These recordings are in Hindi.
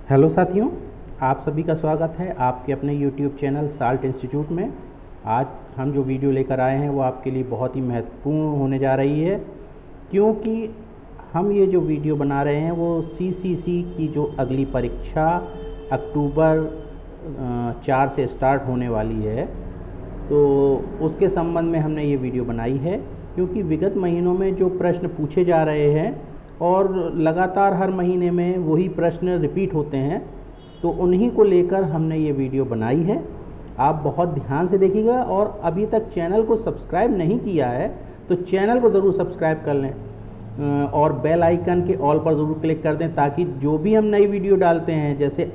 हेलो साथियों, आप सभी का स्वागत है आपके अपने YouTube चैनल साल्ट इंस्टीट्यूट में। आज हम जो वीडियो लेकर आए हैं वो आपके लिए बहुत ही महत्वपूर्ण होने जा रही है, क्योंकि हम ये जो वीडियो बना रहे हैं वो CCC की जो अगली परीक्षा अक्टूबर 4 से स्टार्ट होने वाली है, तो उसके संबंध में हमने ये वीडियो बनाई है। क्योंकि विगत महीनों में जो प्रश्न पूछे जा रहे हैं और लगातार हर महीने में वही प्रश्न रिपीट होते हैं, तो उन्हीं को लेकर हमने ये वीडियो बनाई है। आप बहुत ध्यान से देखिएगा और अभी तक चैनल को सब्सक्राइब नहीं किया है तो चैनल को ज़रूर सब्सक्राइब कर लें और बेल आइकन के ऑल पर ज़रूर क्लिक कर दें, ताकि जो भी हम नई वीडियो डालते हैं, जैसे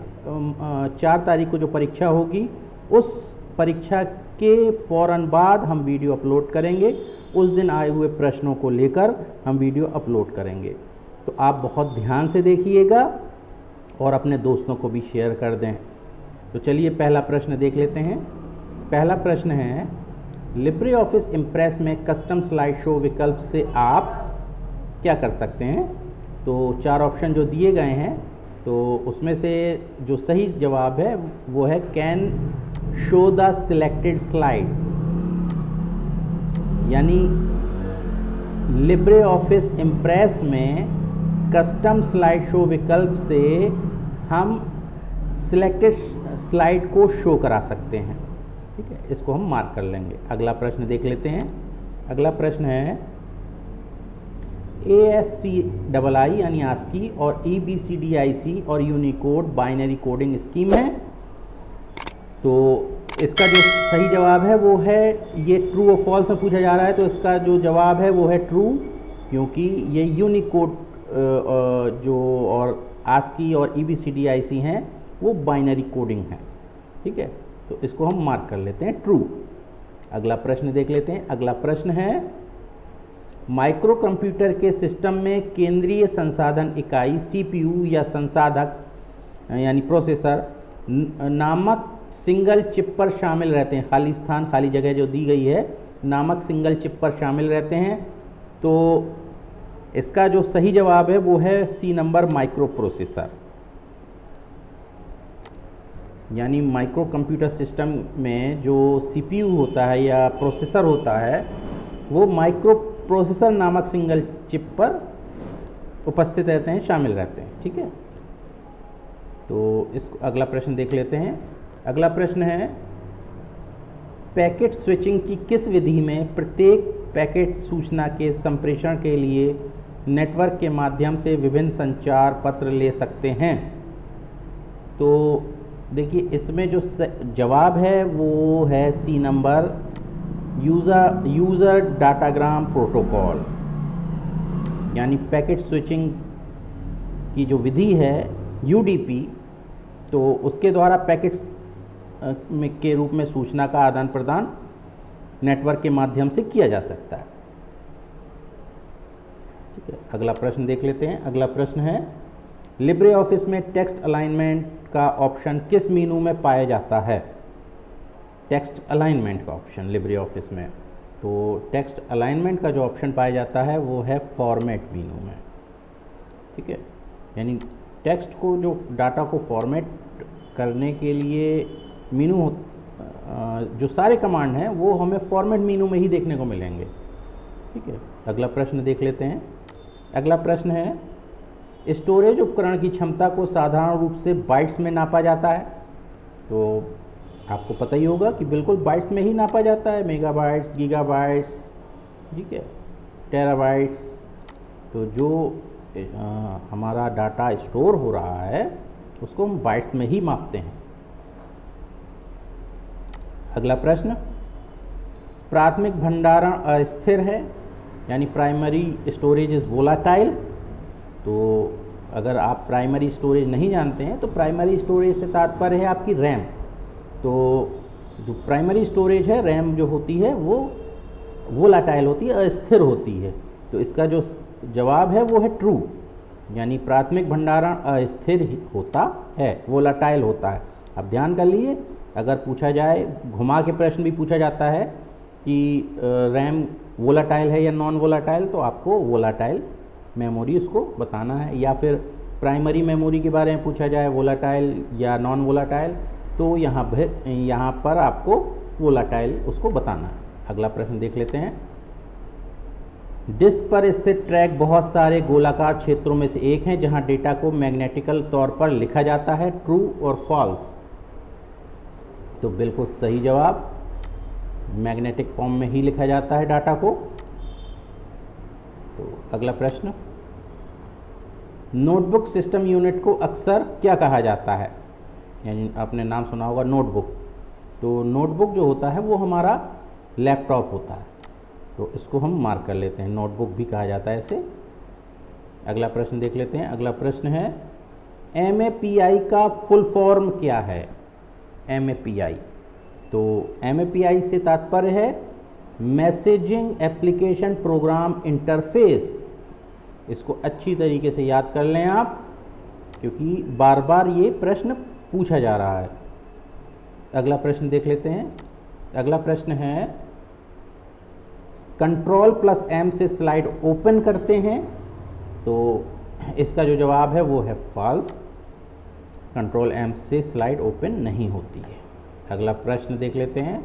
4 तारीख को जो परीक्षा होगी उस परीक्षा के फ़ौरन बाद हम वीडियो अपलोड करेंगे। उस दिन आए हुए प्रश्नों को लेकर हम वीडियो अपलोड करेंगे, तो आप बहुत ध्यान से देखिएगा और अपने दोस्तों को भी शेयर कर दें। तो चलिए पहला प्रश्न देख लेते हैं। पहला प्रश्न है, लिब्रे ऑफिस इम्प्रेस में कस्टम स्लाइड शो विकल्प से आप क्या कर सकते हैं। तो 4 ऑप्शन जो दिए गए हैं, तो उसमें से जो सही जवाब है वो है can show the selected slide, यानी लिब्रे ऑफिस इम्प्रेस में कस्टम स्लाइड शो विकल्प से हम सिलेक्टेड स्लाइड को शो करा सकते हैं। ठीक है, इसको हम मार्क कर लेंगे। अगला प्रश्न देख लेते हैं। अगला प्रश्न है, ASCII यानी ASCII और EBCDIC और यूनिकोड बाइनरी कोडिंग स्कीम है। तो इसका जो सही जवाब है वो है, ये ट्रू और फॉल्स में पूछा जा रहा है, तो इसका जो जवाब है वो है ट्रू, क्योंकि ये यूनिकोड जो और ASCII और EBCDIC हैं वो बाइनरी कोडिंग है। ठीक है, तो इसको हम मार्क कर लेते हैं ट्रू। अगला प्रश्न देख लेते हैं। अगला प्रश्न है, माइक्रो कंप्यूटर के सिस्टम में केंद्रीय संसाधन इकाई CPU या संसाधक यानी प्रोसेसर नामक सिंगल चिप पर शामिल रहते हैं। खाली स्थान, खाली जगह जो दी गई है, नामक सिंगल चिप पर शामिल रहते हैं। तो इसका जो सही जवाब है वो है C नंबर, माइक्रो प्रोसेसर। यानी माइक्रो कंप्यूटर सिस्टम में जो CPU होता है या प्रोसेसर होता है वो माइक्रो प्रोसेसर नामक सिंगल चिप पर उपस्थित रहते हैं, शामिल रहते हैं। ठीक है, तो इस अगला प्रश्न देख लेते हैं। अगला प्रश्न है, पैकेट स्विचिंग की किस विधि में प्रत्येक पैकेट सूचना के संप्रेषण के लिए नेटवर्क के माध्यम से विभिन्न संचार पत्र ले सकते हैं। तो देखिए, इसमें जो जवाब है वो है C number, user datagram protocol. यानी पैकेट स्विचिंग की जो विधि है UDP, तो उसके द्वारा पैकेट्स के रूप में सूचना का आदान प्रदान नेटवर्क के माध्यम से किया जा सकता है। ठीक है, अगला प्रश्न देख लेते हैं। अगला प्रश्न है, लिब्रे ऑफिस में टेक्स्ट अलाइनमेंट का ऑप्शन किस मेनू में पाया जाता है। टेक्स्ट अलाइनमेंट का ऑप्शन लिब्रे ऑफिस में, तो टेक्स्ट अलाइनमेंट का जो ऑप्शन पाया जाता है वो है फॉर्मेट मेनू में। ठीक है, यानी टेक्स्ट को, जो डाटा को फॉर्मेट करने के लिए मेनू जो सारे कमांड हैं वो हमें फॉर्मेट मेनू में ही देखने को मिलेंगे। ठीक है, अगला प्रश्न देख लेते हैं। अगला प्रश्न है, स्टोरेज उपकरण की क्षमता को साधारण रूप से बाइट्स में नापा जाता है। तो आपको पता ही होगा कि बिल्कुल बाइट्स में ही नापा जाता है, मेगाबाइट्स, गीगाबाइट्स, ठीक है, टेराबाइट्स। तो जो हमारा डाटा स्टोर हो रहा है उसको हम बाइट्स में ही मापते हैं। अगला प्रश्न, प्राथमिक भंडारण अस्थिर है, यानी प्राइमरी स्टोरेज इज़ वोलाटाइल। तो अगर आप प्राइमरी स्टोरेज नहीं जानते हैं तो प्राइमरी स्टोरेज से तात्पर्य है आपकी रैम। तो जो प्राइमरी स्टोरेज है, रैम जो होती है वो वोलाटाइल होती है, अस्थिर होती है। तो इसका जो जवाब है वो है ट्रू, यानी प्राथमिक भंडारण अस्थिर होता है, वोलाटाइल होता है। अब ध्यान कर लिए, अगर पूछा जाए, घुमा के प्रश्न भी पूछा जाता है कि रैम वोलाटाइल है या नॉन वोलाटाइल, तो आपको वोलाटाइल मेमोरी उसको बताना है, या फिर प्राइमरी मेमोरी के बारे में पूछा जाए, वोलाटाइल या नॉन वोलाटाइल, तो यहाँ पर आपको वोलाटाइल उसको बताना है। अगला प्रश्न देख लेते हैं। डिस्क पर स्थित ट्रैक बहुत सारे गोलाकार क्षेत्रों में से एक है जहां डेटा को मैग्नेटिकल तौर पर लिखा जाता है, ट्रू और फॉल्स? तो बिल्कुल सही जवाब, मैग्नेटिक फॉर्म में ही लिखा जाता है डाटा को। तो अगला प्रश्न, नोटबुक सिस्टम यूनिट को अक्सर क्या कहा जाता है? यानी आपने नाम सुना होगा नोटबुक। तो नोटबुक जो होता है वो हमारा लैपटॉप होता है, तो इसको हम मार्क कर लेते हैं, नोटबुक भी कहा जाता है इसे। अगला प्रश्न देख लेते हैं। अगला प्रश्न है, MAPI का फुल फॉर्म क्या है? MAPI, तो MAPI से तात्पर्य है मैसेजिंग एप्लीकेशन प्रोग्राम इंटरफेस। इसको अच्छी तरीके से याद कर लें आप, क्योंकि बार बार ये प्रश्न पूछा जा रहा है। अगला प्रश्न देख लेते हैं। अगला प्रश्न है, Ctrl+M से स्लाइड ओपन करते हैं, तो इसका जो जवाब है वो है फॉल्स। Ctrl+M से स्लाइड ओपन नहीं होती है। अगला प्रश्न देख लेते हैं।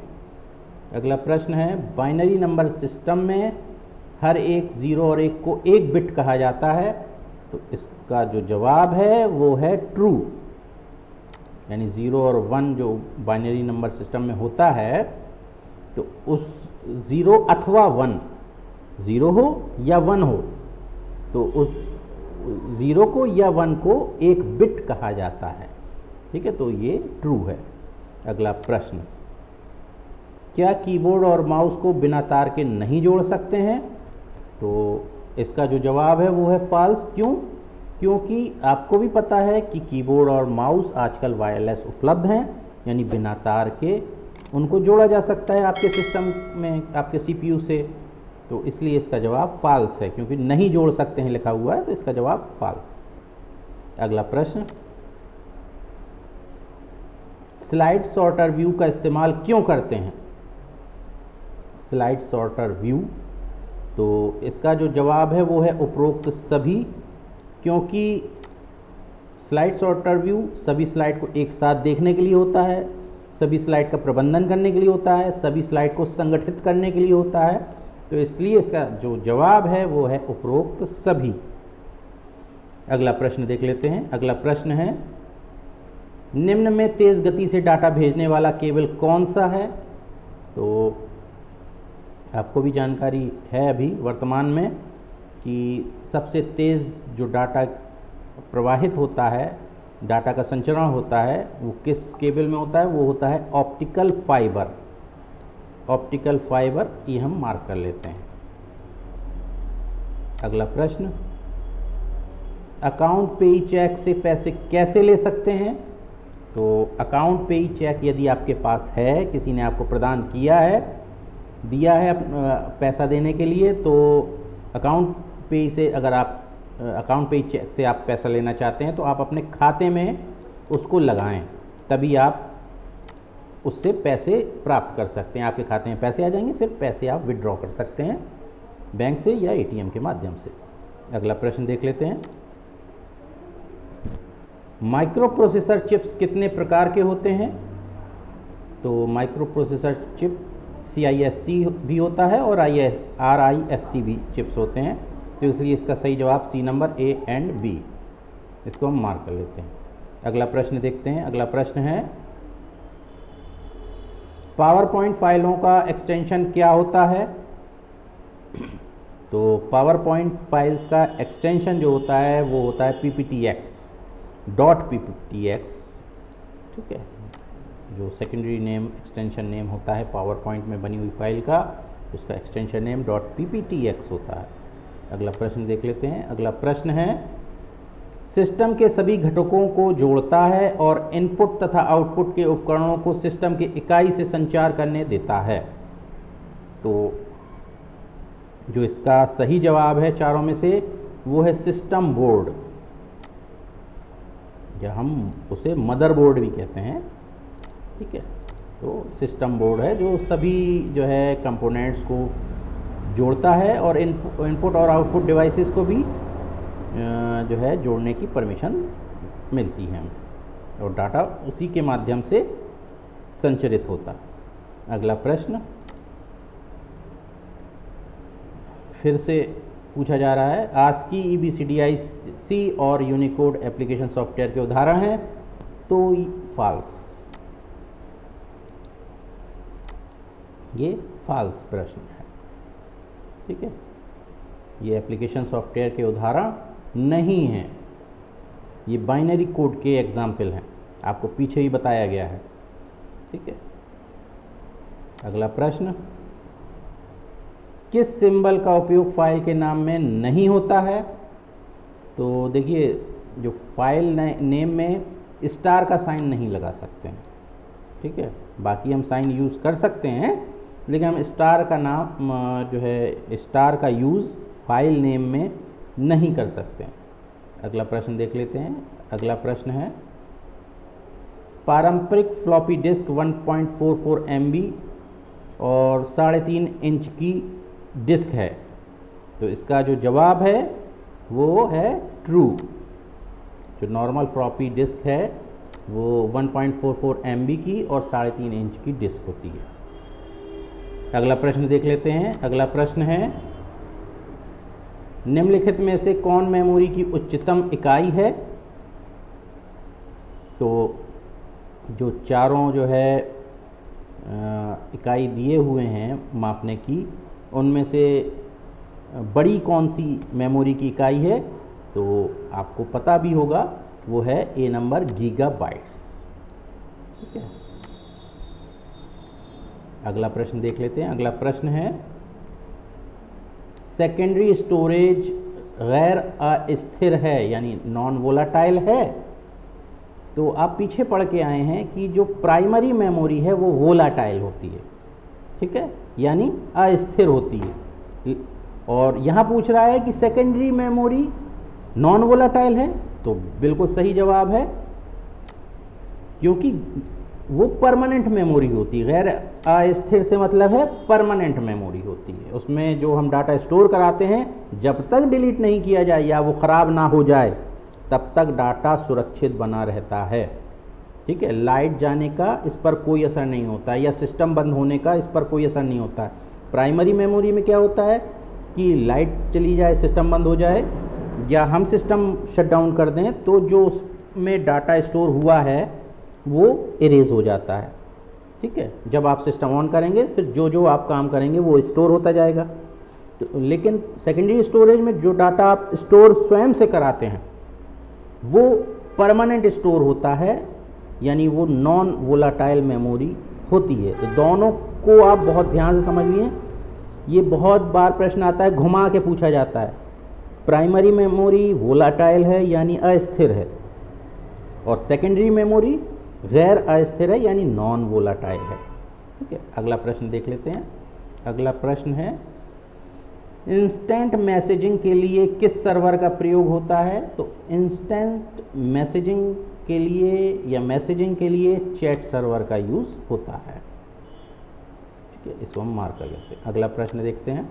अगला प्रश्न है, बाइनरी नंबर सिस्टम में हर एक 0 और 1 को एक बिट कहा जाता है, तो इसका जो जवाब है वो है ट्रू। यानी 0 और 1 जो बाइनरी नंबर सिस्टम में होता है, तो उस 0 अथवा 1, 0 हो या 1 हो, तो उस 0 को या 1 को एक बिट कहा जाता है। ठीक है, तो ये ट्रू है। अगला प्रश्न, क्या कीबोर्ड और माउस को बिना तार के नहीं जोड़ सकते हैं? तो इसका जो जवाब है वो है फॉल्स। क्यों? क्योंकि आपको भी पता है कि कीबोर्ड और माउस आजकल वायरलेस उपलब्ध हैं, यानी बिना तार के उनको जोड़ा जा सकता है आपके सिस्टम में, आपके CPU से। तो इसलिए इसका जवाब फॉल्स है, क्योंकि नहीं जोड़ सकते हैं लिखा हुआ है, तो इसका जवाब फॉल्स। अगला प्रश्न, स्लाइड सॉर्टर व्यू का इस्तेमाल क्यों करते हैं? स्लाइड सॉर्टर व्यू, तो इसका जो जवाब है वो है उपरोक्त सभी, क्योंकि स्लाइड सॉर्टर व्यू सभी स्लाइड को एक साथ देखने के लिए होता है, सभी स्लाइड का प्रबंधन करने के लिए होता है, सभी स्लाइड को संगठित करने के लिए होता है। तो इसलिए इसका जो जवाब है वो है उपरोक्त सभी। अगला प्रश्न देख लेते हैं। अगला प्रश्न है, निम्न में तेज गति से डाटा भेजने वाला केबल कौन सा है? तो आपको भी जानकारी है अभी वर्तमान में कि सबसे तेज़ जो डाटा प्रवाहित होता है, डाटा का संचरण होता है, वो किस केबल में होता है? वो होता है ऑप्टिकल फाइबर। ऑप्टिकल फाइबर, ये हम मार्क कर लेते हैं। अगला प्रश्न, अकाउंट पेई चेक से पैसे कैसे ले सकते हैं? तो अकाउंट पेई चेक यदि आपके पास है, किसी ने आपको प्रदान किया है, दिया है पैसा देने के लिए, तो अकाउंट पे से अगर आप अकाउंट पे चेक से आप पैसा लेना चाहते हैं, तो आप अपने खाते में उसको लगाएं, तभी आप उससे पैसे प्राप्त कर सकते हैं। आपके खाते में पैसे आ जाएंगे, फिर पैसे आप विड्रॉ कर सकते हैं बैंक से या ATM के माध्यम से। अगला प्रश्न देख लेते हैं। माइक्रो प्रोसेसर चिप्स कितने प्रकार के होते हैं? तो माइक्रो प्रोसेसर चिप CISC भी होता है और RISC भी चिप्स होते हैं, तो इसलिए इसका सही जवाब C number A and B, इसको हम मार्क कर लेते हैं। अगला प्रश्न देखते हैं। अगला प्रश्न है, पावर पॉइंट फाइलों का एक्सटेंशन क्या होता है? तो पावर पॉइंट फाइल्स का एक्सटेंशन जो होता है वो होता है PPTX, .pptx। ठीक है, जो सेकेंडरी नेम एक्सटेंशन नेम होता है पावर पॉइंट में बनी हुई फाइल का, उसका एक्सटेंशन नेम .pptx होता है। अगला प्रश्न देख लेते हैं। अगला प्रश्न है, सिस्टम के सभी घटकों को जोड़ता है और इनपुट तथा आउटपुट के उपकरणों को सिस्टम की इकाई से संचार करने देता है। तो जो इसका सही जवाब है चारों में से, वो है सिस्टम बोर्ड, या हम उसे मदरबोर्ड भी कहते हैं। ठीक है, तो सिस्टम बोर्ड है जो सभी जो है कंपोनेंट्स को जोड़ता है और इनपुट और आउटपुट डिवाइसेस को भी जो है जोड़ने की परमिशन मिलती है और डाटा उसी के माध्यम से संचरित होता है। अगला प्रश्न फिर से पूछा जा रहा है, ASCII EBCDIC और यूनिकोड एप्लीकेशन सॉफ्टवेयर के उदाहरण हैं, तो फॉल्स, ये फॉल्स प्रश्न है। ठीक है, ये एप्लीकेशन सॉफ्टवेयर के उदाहरण नहीं हैं, ये बाइनरी कोड के एग्जाम्पल हैं, आपको पीछे ही बताया गया है। ठीक है, अगला प्रश्न, किस सिंबल का उपयोग फाइल के नाम में नहीं होता है? तो देखिए, जो फाइल नेम में स्टार का साइन नहीं लगा सकते हैं। ठीक है, बाकी हम साइन यूज़ कर सकते हैं, लेकिन हम स्टार का नाम जो है स्टार का यूज़ फाइल नेम में नहीं कर सकते हैं। अगला प्रश्न देख लेते हैं। अगला प्रश्न है, पारंपरिक फ्लॉपी डिस्क 1.44 MB और 3.5 इंच की डिस्क है, तो इसका जो जवाब है वो है ट्रू। जो नॉर्मल फ्लॉपी डिस्क है वो 1.44 MB की और 3.5 इंच की डिस्क होती है। अगला प्रश्न देख लेते हैं। अगला प्रश्न है, निम्नलिखित में से कौन मेमोरी की उच्चतम इकाई है? तो जो चारों जो है इकाई दिए हुए हैं मापने की, उनमें से बड़ी कौन सी मेमोरी की इकाई है? तो आपको पता भी होगा, वो है ए नंबर गीगाबाइट्स। ठीक है, अगला प्रश्न देख लेते हैं। अगला प्रश्न है, सेकेंडरी स्टोरेज गैर अस्थिर है यानी नॉन वोलाटाइल है? तो आप पीछे पढ़ के आए हैं कि जो प्राइमरी मेमोरी है वो वोलाटाइल होती है। ठीक है, यानी अस्थिर होती है, और यहाँ पूछ रहा है कि सेकेंडरी मेमोरी नॉन वोलाटाइल है, तो बिल्कुल सही जवाब है, क्योंकि वो परमानेंट मेमोरी होती है। गैर अस्थिर से मतलब है परमानेंट मेमोरी होती है, उसमें जो हम डाटा स्टोर कराते हैं जब तक डिलीट नहीं किया जाए या वो ख़राब ना हो जाए तब तक डाटा सुरक्षित बना रहता है। ठीक है, लाइट जाने का इस पर कोई असर नहीं होता है या सिस्टम बंद होने का इस पर कोई असर नहीं होता है। प्राइमरी मेमोरी में क्या होता है कि लाइट चली जाए, सिस्टम बंद हो जाए या हम सिस्टम शट डाउन कर दें, तो जो उसमें डाटा स्टोर हुआ है वो इरेज हो जाता है। ठीक है, जब आप सिस्टम ऑन करेंगे फिर जो जो आप काम करेंगे वो स्टोर होता जाएगा। तो लेकिन सेकेंडरी स्टोरेज में जो डाटा आप स्टोर स्वयं से कराते हैं वो परमानेंट स्टोर होता है, यानी वो नॉन वोलाटाइल मेमोरी होती है। तो दोनों को आप बहुत ध्यान से समझ लिए, ये बहुत बार प्रश्न आता है, घुमा के पूछा जाता है। प्राइमरी मेमोरी वोलाटाइल है यानी अस्थिर है, और सेकेंडरी मेमोरी गैर अस्थिर है यानी नॉन वोलाटाइल है। ठीक है, अगला प्रश्न देख लेते हैं। अगला प्रश्न है, इंस्टेंट मैसेजिंग के लिए किस सर्वर का प्रयोग होता है? तो इंस्टेंट मैसेजिंग के लिए या मैसेजिंग के लिए चैट सर्वर का यूज़ होता है। ठीक है, इसको हम मार्क कर लेते हैं। अगला प्रश्न देखते हैं।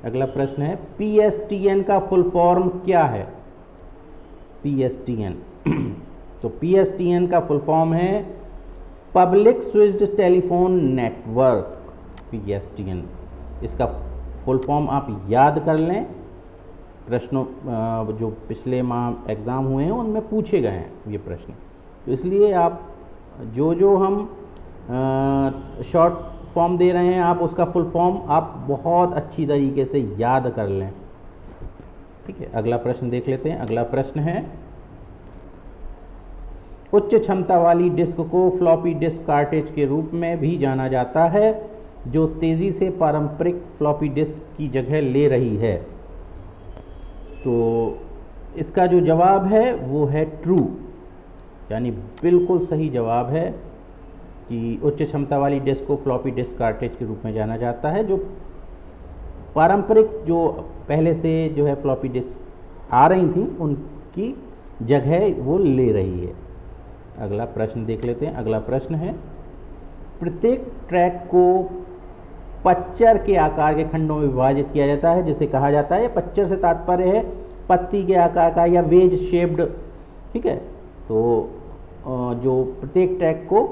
अगला प्रश्न है, PSTN का फुल फॉर्म क्या है? PSTN तो PSTN का फुल फॉर्म है public switched telephone network. PSTN, इसका फुल फॉर्म आप याद कर लें, प्रश्नों जो पिछले माह एग्ज़ाम हुए हैं उनमें पूछे गए हैं ये प्रश्न, तो इसलिए आप जो हम शॉर्ट फॉर्म दे रहे हैं आप उसका फुल फॉर्म आप बहुत अच्छी तरीके से याद कर लें। ठीक है, अगला प्रश्न देख लेते हैं। अगला प्रश्न है, उच्च क्षमता वाली डिस्क को फ्लॉपी डिस्क कार्टेज के रूप में भी जाना जाता है, जो तेज़ी से पारंपरिक फ्लॉपी डिस्क की जगह ले रही है। तो इसका जो जवाब है वो है ट्रू, यानी बिल्कुल सही जवाब है कि उच्च क्षमता वाली डिस्क को फ्लॉपी डिस्क कार्टेज के रूप में जाना जाता है, जो पारंपरिक जो पहले से जो है फ्लॉपी डिस्क आ रही थी उनकी जगह वो ले रही है। अगला प्रश्न देख लेते हैं। अगला प्रश्न है, प्रत्येक ट्रैक को पच्चर के आकार के खंडों में विभाजित किया जाता है, जिसे कहा जाता है, पच्चर से तात्पर्य है पत्ती के आकार का या वेज शेप्ड, ठीक है। तो जो प्रत्येक ट्रैक को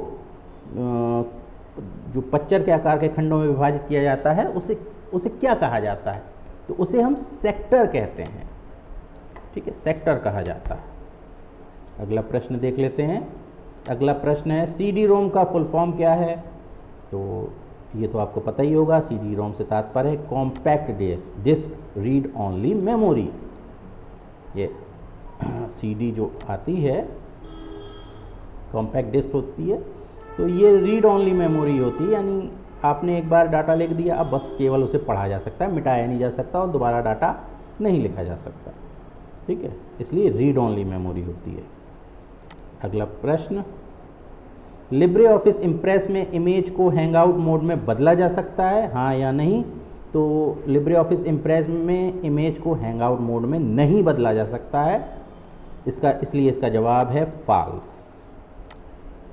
जो पच्चर के आकार के खंडों में विभाजित किया जाता है उसे क्या कहा जाता है? तो उसे हम सेक्टर कहते हैं, ठीक है, सेक्टर कहा जाता है। अगला प्रश्न देख लेते हैं। अगला प्रश्न है CD रोम का फुल फॉर्म क्या है? तो ये तो आपको पता ही होगा। CD रोम से तात्पर्य है compact disc read only memory. ये CD जो आती है कॉम्पैक्ट डिस्क होती है, तो ये रीड ओनली मेमोरी होती है, यानी आपने एक बार डाटा लिख दिया, अब बस केवल उसे पढ़ा जा सकता है, मिटाया नहीं जा सकता और दोबारा डाटा नहीं लिखा जा सकता, ठीक है, इसलिए रीड ओनली मेमोरी होती है। अगला प्रश्न, लिब्रे ऑफिस इम्प्रेस में इमेज को हैंगआउट मोड में बदला जा सकता है, हाँ या नहीं? तो लिब्रे ऑफिस इम्प्रेस में इमेज को हैंगआउट मोड में नहीं बदला जा सकता है, इसलिए इसका जवाब है फॉल्स।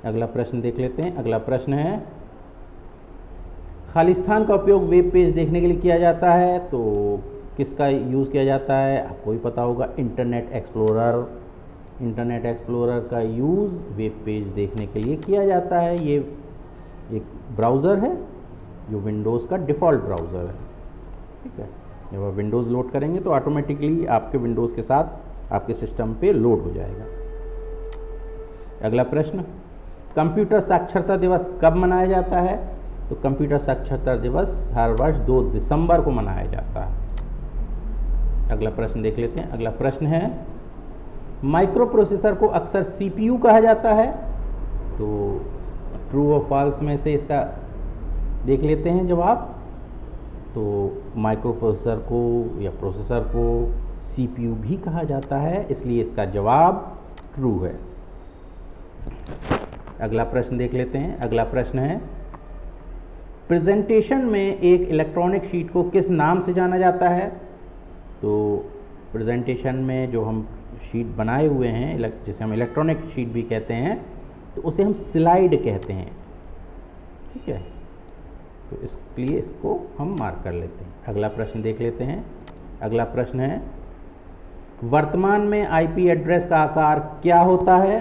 अगला प्रश्न देख लेते हैं। अगला प्रश्न है, खालिस्तान का उपयोग वेब पेज देखने के लिए किया जाता है, तो किसका यूज़ किया जाता है? आपको ही पता होगा, इंटरनेट एक्सप्लोरर। इंटरनेट एक्सप्लोरर का यूज़ वेब पेज देखने के लिए किया जाता है। ये एक ब्राउज़र है जो विंडोज़ का डिफ़ॉल्ट ब्राउज़र है, ठीक है। जब आप विंडोज़ लोड करेंगे तो ऑटोमेटिकली आपके विंडोज़ के साथ आपके सिस्टम पे लोड हो जाएगा। अगला प्रश्न, कंप्यूटर साक्षरता दिवस कब मनाया जाता है? तो कंप्यूटर साक्षरता दिवस हर वर्ष 2 दिसंबर को मनाया जाता है। अगला प्रश्न देख लेते हैं। अगला प्रश्न है, माइक्रो प्रोसेसर को अक्सर CPU कहा जाता है, तो ट्रू और फॉल्स में से इसका देख लेते हैं जवाब। तो माइक्रो प्रोसेसर को या प्रोसेसर को CPU भी कहा जाता है, इसलिए इसका जवाब ट्रू है। अगला प्रश्न देख लेते हैं। अगला प्रश्न है, प्रेजेंटेशन में एक इलेक्ट्रॉनिक शीट को किस नाम से जाना जाता है? तो प्रेजेंटेशन में जो हम शीट बनाए हुए हैं, जिसे हम इलेक्ट्रॉनिक शीट भी कहते हैं, तो उसे हम स्लाइड कहते हैं, ठीक है। तो इसलिए इसको हम मार्क कर लेते हैं। अगला प्रश्न देख लेते हैं। अगला प्रश्न है, वर्तमान में IP एड्रेस का आकार क्या होता है?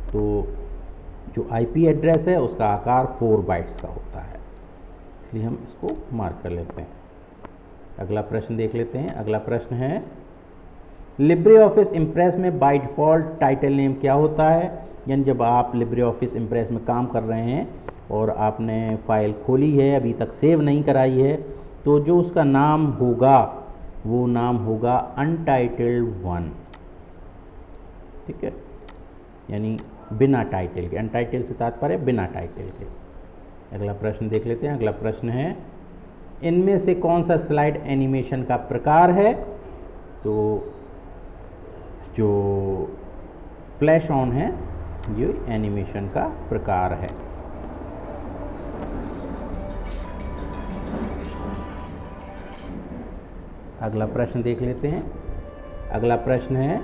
तो जो IP एड्रेस है उसका आकार 4 बाइट्स का होता है, इसलिए हम इसको मार्क कर लेते हैं। अगला प्रश्न देख लेते हैं। अगला प्रश्न है, लिब्रे ऑफिस इम्प्रेस में बाय डिफ़ॉल्ट टाइटल नेम क्या होता है? यानी जब आप लिब्रे ऑफिस इम्प्रेस में काम कर रहे हैं और आपने फाइल खोली है, अभी तक सेव नहीं कराई है, तो जो उसका नाम होगा वो नाम होगा अनटाइटल्ड 1, ठीक है, यानी बिना टाइटल के। अनटाइटल से तात्पर्य बिना टाइटल के। अगला प्रश्न देख लेते हैं। अगला प्रश्न है, इनमें से कौन सा स्लाइड एनिमेशन का प्रकार है? तो जो फ्लैश ऑन है ये एनिमेशन का प्रकार है। अगला प्रश्न देख लेते हैं। अगला प्रश्न है,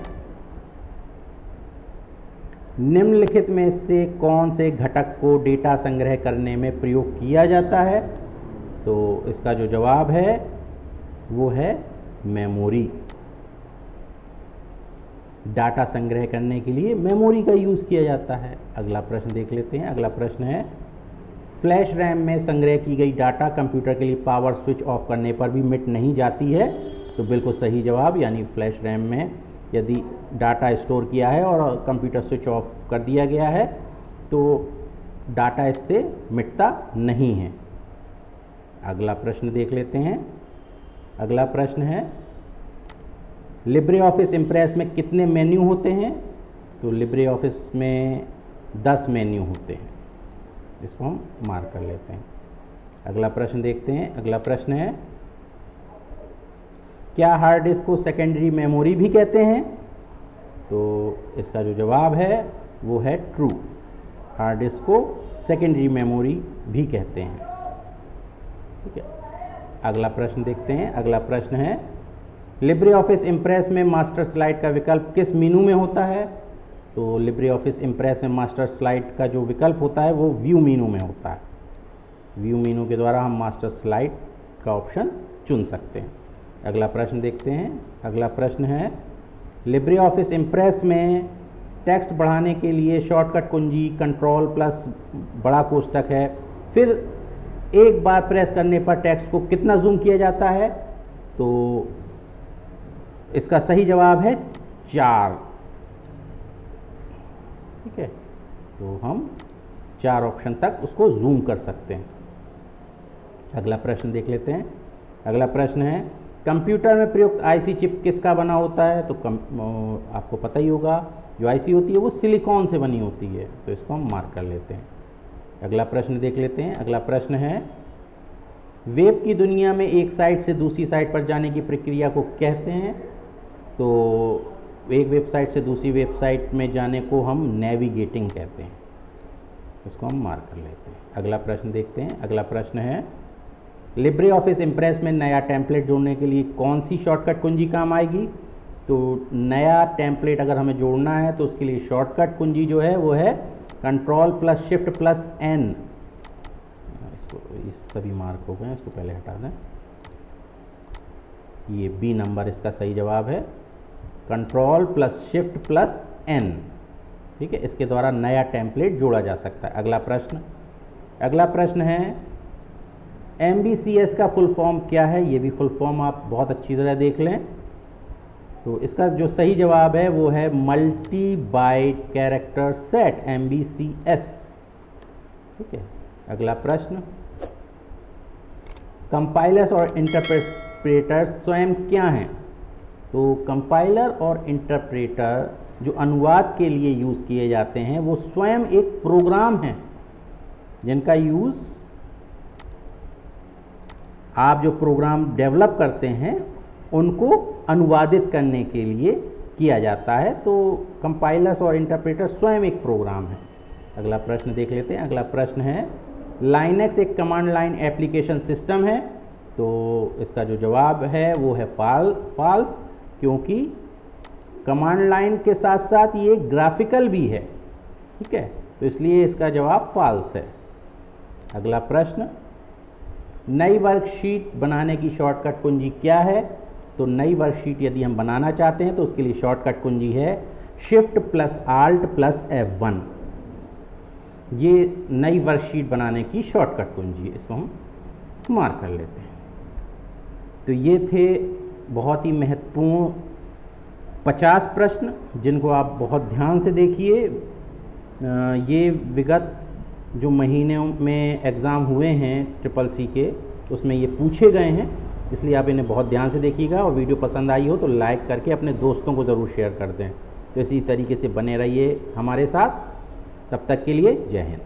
निम्नलिखित में से कौन से घटक को डेटा संग्रह करने में प्रयोग किया जाता है? तो इसका जो जवाब है वो है मेमोरी। डाटा संग्रह करने के लिए मेमोरी का यूज़ किया जाता है। अगला प्रश्न देख लेते हैं। अगला प्रश्न है, फ्लैश रैम में संग्रह की गई डाटा कंप्यूटर के लिए पावर स्विच ऑफ करने पर भी मिट नहीं जाती है? तो बिल्कुल सही जवाब, यानी फ्लैश रैम में यदि डाटा स्टोर किया है और कंप्यूटर स्विच ऑफ कर दिया गया है तो डाटा इससे मिटता नहीं है। अगला प्रश्न देख लेते हैं। अगला प्रश्न है, लिब्रे ऑफिस इम्प्रेस में कितने मेन्यू होते हैं? तो लिब्रे ऑफिस में 10 मेन्यू होते हैं, इसको हम मार्क कर लेते हैं। अगला प्रश्न देखते हैं। अगला प्रश्न है, क्या हार्ड डिस्क को सेकेंडरी मेमोरी भी कहते हैं? तो इसका जो जवाब है वो है ट्रू, हार्ड डिस्क को सेकेंडरी मेमोरी भी कहते हैं, ठीक है। अगला प्रश्न देखते हैं। अगला प्रश्न है, लिब्रे ऑफिस इम्प्रेस में मास्टर स्लाइड का विकल्प किस मेनू में होता है? तो लिब्रे ऑफिस इम्प्रेस में मास्टर स्लाइड का जो विकल्प होता है वो व्यू मेनू में होता है। व्यू मेनू के द्वारा हम मास्टर स्लाइड का ऑप्शन चुन सकते हैं। अगला प्रश्न देखते हैं। अगला प्रश्न है लिब्रे ऑफिस इम्प्रेस में टेक्स्ट बढ़ाने के लिए शॉर्टकट कुंजी कंट्रोल प्लस बड़ा कोष्ठक है, फिर एक बार प्रेस करने पर टेक्स्ट को कितना जूम किया जाता है? तो इसका सही जवाब है 4। ठीक है, तो हम 4 ऑप्शन तक उसको जूम कर सकते हैं। अगला प्रश्न देख लेते हैं। अगला प्रश्न है कंप्यूटर में प्रयुक्त आईसी चिप किसका बना होता है? तो आपको पता ही होगा, जो आईसी होती है वो सिलिकॉन से बनी होती है, तो इसको हम मार्क कर लेते हैं। अगला प्रश्न देख लेते हैं। अगला प्रश्न है वेब की दुनिया में एक साइट से दूसरी साइट पर जाने की प्रक्रिया को कहते हैं? तो एक वेबसाइट से दूसरी वेबसाइट में जाने को हम नेविगेटिंग कहते हैं, इसको हम मार्क कर लेते हैं। अगला प्रश्न देखते हैं। अगला प्रश्न है लिब्रे ऑफिस इम्प्रेस में नया टेम्पलेट जोड़ने के लिए कौन सी शॉर्टकट कुंजी काम आएगी? तो नया टेम्पलेट अगर हमें जोड़ना है तो उसके लिए शॉर्टकट कुंजी जो है वो है control plus shift plus N. इसको सभी मार्क हो गए, इसको पहले हटा दें। ये बी नंबर इसका सही जवाब है, control plus shift plus N. ठीक है, इसके द्वारा नया टेम्पलेट जोड़ा जा सकता है। अगला प्रश्न। अगला प्रश्न है MBCS का फुल फॉर्म क्या है? ये भी फुल फॉर्म आप बहुत अच्छी तरह देख लें। तो इसका जो सही जवाब है वो है multi byte character set, MBCS। ठीक है, अगला प्रश्न कंपाइलर्स और इंटरप्रेटर्स स्वयं क्या हैं? तो कंपाइलर और इंटरप्रेटर जो अनुवाद के लिए यूज़ किए जाते हैं वो स्वयं एक प्रोग्राम हैं जिनका यूज़ आप जो प्रोग्राम डेवलप करते हैं उनको अनुवादित करने के लिए किया जाता है। तो कंपाइलर्स और इंटरप्रेटर स्वयं एक प्रोग्राम है। अगला प्रश्न देख लेते हैं। अगला प्रश्न है लाइनेक्स एक कमांड लाइन एप्लीकेशन सिस्टम है? तो इसका जो जवाब है वो है फॉल्स, क्योंकि कमांड लाइन के साथ साथ ये ग्राफिकल भी है। ठीक है, तो इसलिए इसका जवाब फॉल्स है। अगला प्रश्न नई वर्कशीट बनाने की शॉर्टकट कुंजी क्या है? तो नई वर्कशीट यदि हम बनाना चाहते हैं तो उसके लिए शॉर्टकट कुंजी है shift plus alt plus F1। ये नई वर्कशीट बनाने की शॉर्टकट कुंजी है, इसको हम मार्क कर लेते हैं। तो ये थे बहुत ही महत्वपूर्ण 50 प्रश्न जिनको आप बहुत ध्यान से देखिए। ये विगत जो महीनों में एग्ज़ाम हुए हैं CCC के, उसमें ये पूछे गए हैं, इसलिए आप इन्हें बहुत ध्यान से देखिएगा। और वीडियो पसंद आई हो तो लाइक करके अपने दोस्तों को ज़रूर शेयर कर दें। तो इसी तरीके से बने रहिए हमारे साथ। तब तक के लिए जय हिंद।